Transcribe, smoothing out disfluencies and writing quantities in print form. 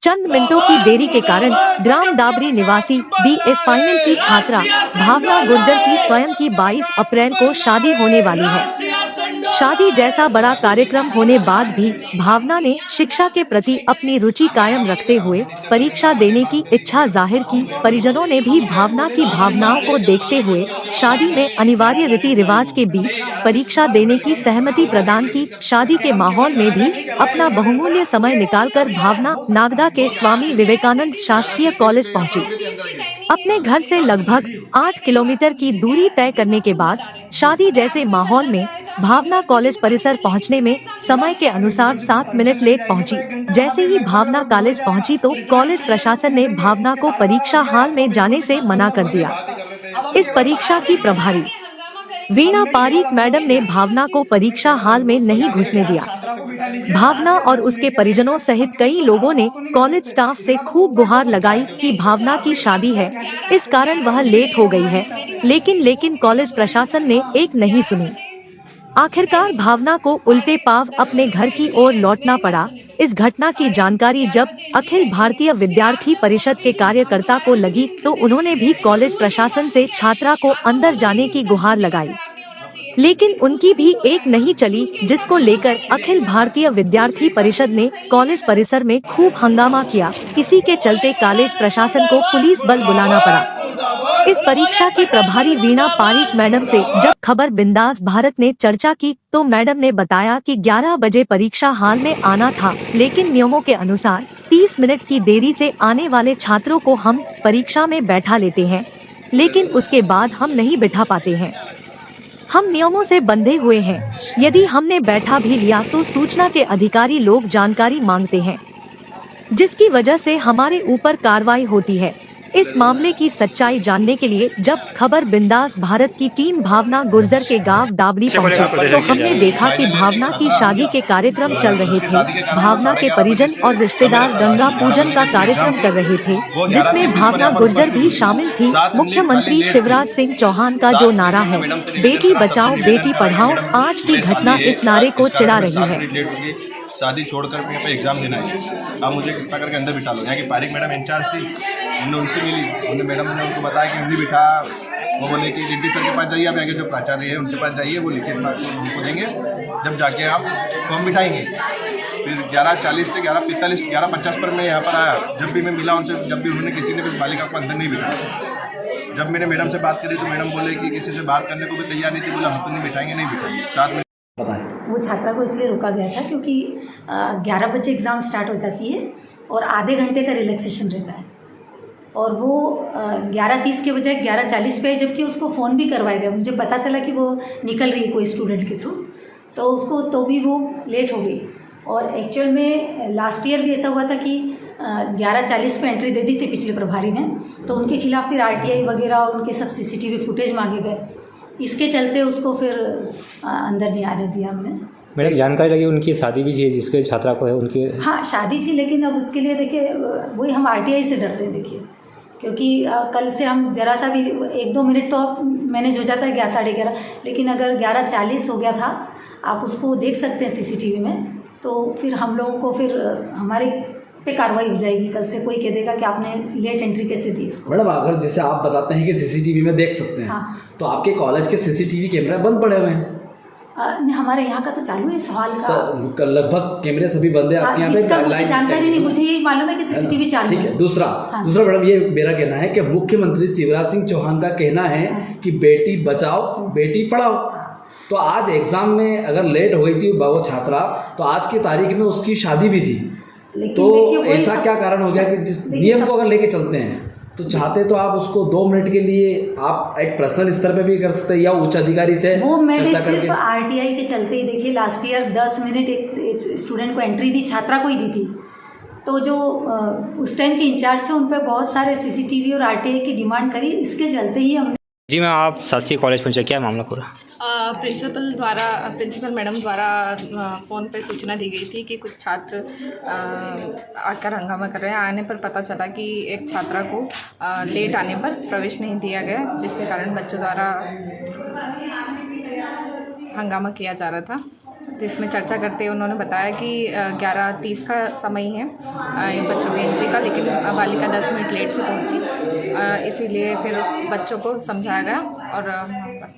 चंद मिनटों की देरी के कारण ग्राम डाबरी निवासी BA फाइनल की छात्रा भावना गुर्जर की स्वयं की 22 अप्रैल को शादी होने वाली है। शादी जैसा बड़ा कार्यक्रम होने बाद भी भावना ने शिक्षा के प्रति अपनी रुचि कायम रखते हुए परीक्षा देने की इच्छा जाहिर की। परिजनों ने भी भावना की भावनाओं को देखते हुए शादी में अनिवार्य रीति रिवाज के बीच परीक्षा देने की सहमति प्रदान की। शादी के माहौल में भी अपना बहुमूल्य समय निकालकर भावना नागदा के स्वामी विवेकानंद शासकीय कॉलेज पहुंची। अपने घर से लगभग 8 किलोमीटर की दूरी तय करने के बाद शादी जैसे माहौल में भावना कॉलेज परिसर पहुंचने में समय के अनुसार 7 मिनट लेट पहुंची। जैसे ही भावना कॉलेज पहुंची तो कॉलेज प्रशासन ने भावना को परीक्षा हॉल में जाने से मना कर दिया। इस परीक्षा की प्रभारी वीणा पारीक मैडम ने भावना को परीक्षा हॉल में नहीं घुसने दिया। भावना और उसके परिजनों सहित कई लोगों ने कॉलेज स्टाफ से खूब गुहार लगाई कि भावना की शादी है, इस कारण वह लेट हो गई है, लेकिन कॉलेज प्रशासन ने एक नहीं सुनी। आखिरकार भावना को उल्टे पांव अपने घर की ओर लौटना पड़ा। इस घटना की जानकारी जब अखिल भारतीय विद्यार्थी परिषद के कार्यकर्ता को लगी तो उन्होंने भी कॉलेज प्रशासन से छात्रा को अंदर जाने की गुहार लगाई, लेकिन उनकी भी एक नहीं चली, जिसको लेकर अखिल भारतीय विद्यार्थी परिषद ने कॉलेज परिसर में खूब हंगामा किया। इसी के चलते कॉलेज प्रशासन को पुलिस बल बुलाना पड़ा। इस परीक्षा की प्रभारी वीणा पारीक मैडम से जब खबर बिंदास भारत ने चर्चा की तो मैडम ने बताया कि 11 बजे परीक्षा हॉल में आना था, लेकिन नियमों के अनुसार 30 मिनट की देरी से आने वाले छात्रों को हम परीक्षा में बैठा लेते हैं, लेकिन उसके बाद हम नहीं बिठा पाते हैं। हम नियमों से बंधे हुए हैं। यदि हमने बैठा भी लिया तो सूचना के अधिकारी लोग जानकारी मांगते हैं, जिसकी वजह से हमारे ऊपर कार्रवाई होती है। इस मामले की सच्चाई जानने के लिए जब खबर बिंदास भारत की टीम भावना गुर्जर के गांव डाबरी पहुंची तो हमने देखा कि भावना की शादी के कार्यक्रम चल रहे थे। भावना के परिजन और रिश्तेदार गंगा पूजन का कार्यक्रम कर रहे थे, जिसमें भावना गुर्जर भी शामिल थी। मुख्यमंत्री शिवराज सिंह चौहान का जो नारा है, बेटी बचाओ बेटी पढ़ाओ, आज की घटना इस नारे को चिढ़ा रही है। शादी छोड़कर यहाँ पे एग्जाम देना है, अब मुझे कृपा करके अंदर बिठा लो। यहाँ की पारीक मैडम इंचार्ज थी, हमने उनसे मिली, उन्होंने मैडम ने उनको बताया कि हिंदी बिठा। वो बोले कि डिप्टी सर के पास जाइए, आप यहाँ के जो प्राचार्य है उनके पास जाइए, वो लिखित उनको देंगे, जब जाके आप फॉर्म बिठाएंगे। फिर 11:40 से 11:45 11:50 पर मैं यहाँ पर आया। जब भी मैं मिला उनसे, जब भी उन्होंने किसी ने कुछ बालिका को अंदर नहीं बिठाया। जब मैंने मैडम से बात करी तो मैडम बोले कि किसी से बात करने को भी तैयार नहीं थी, बोला हम तो नहीं बिठाएंगे, नहीं बिठाएंगे। 7 मिनट वो छात्रा को इसलिए रोका गया था क्योंकि 11 बजे एग्ज़ाम स्टार्ट हो जाती है और आधे घंटे का रिलैक्सेशन रहता है, और वो 11:30 के बजाय 11:40 पे, जबकि उसको फ़ोन भी करवाया गया। मुझे पता चला कि वो निकल रही है कोई स्टूडेंट के थ्रू, तो उसको तो भी वो लेट हो गई। और एक्चुअल में लास्ट ईयर भी ऐसा हुआ था कि 11:40 पे एंट्री दे दी थी पिछले प्रभारी ने, तो उनके खिलाफ फिर RTI वगैरह और उनके सब CCTV फुटेज मांगे गए। इसके चलते उसको फिर अंदर नहीं आने दिया हमने। मैडम जानकारी लगी उनकी शादी भी थी, जिसके छात्रा को है उनकी। हाँ, शादी थी, लेकिन अब उसके लिए देखिए वही हम RTI से डरते हैं देखिए, क्योंकि कल से हम जरा सा भी 1-2 मिनट तो मैनेज हो जाता है 11 साढ़े 11, लेकिन अगर 11:40 हो गया था, आप उसको देख सकते हैं CCTV में, तो फिर हम लोगों को फिर हमारे पे कार्रवाई हो जाएगी। कल से कोई कह देगा कि आपने लेट एंट्री कैसे दी इसको। मैडम अगर जैसे आप बताते हैं कि CCTV में देख सकते हैं, हाँ, तो आपके कॉलेज के CCTV कैमरे बंद पड़े हुए हैं? हमारे यहाँ का तो चालू है सवाल का, लगभग कैमरे सभी बंद है आपके यहाँ पे। इसका मुझे जानकारी नहीं, मुझे यही मालूम है कि CCTV चालू है। ठीक है। दूसरा मैडम ये मेरा कहना है कि मुख्यमंत्री शिवराज सिंह चौहान का कहना है कि बेटी बचाओ बेटी पढ़ाओ, तो आज एग्जाम में अगर लेट हुई थी वो छात्रा, तो आज की तारीख में उसकी शादी भी थी, तो ऐसा क्या कारण हो गया कि जिस नियम को अगर लेके चलते हैं तो चाहते तो आप उसको 2 मिनट के लिए आप एक पर्सनल स्तर पे भी कर सकते हैं या उच्च अधिकारी से वो मैंने सिर्फ RTI के चलते ही देखिए लास्ट ईयर 10 मिनट एक स्टूडेंट को एंट्री दी, छात्रा को ही दी थी, तो जो उस टाइम के इंचार्ज थे उन पर बहुत सारे CCTV और RTI की डिमांड करी, इसके चलते ही हमने। जी मैम, आप शासकीय कॉलेज पहुंचे, क्या मामला पूरा? प्रिंसिपल मैडम द्वारा फ़ोन पे सूचना दी गई थी कि कुछ छात्र आकर हंगामा कर रहे हैं। आने पर पता चला कि एक छात्रा को लेट आने पर प्रवेश नहीं दिया गया, जिसके कारण बच्चों द्वारा हंगामा किया जा रहा था। जिसमें चर्चा करते हुए उन्होंने बताया कि 11:30 का समय है बच्चों की एंट्री का, लेकिन बालिका 10 मिनट लेट से पहुंची, इसीलिए फिर बच्चों को समझाया गया और बस।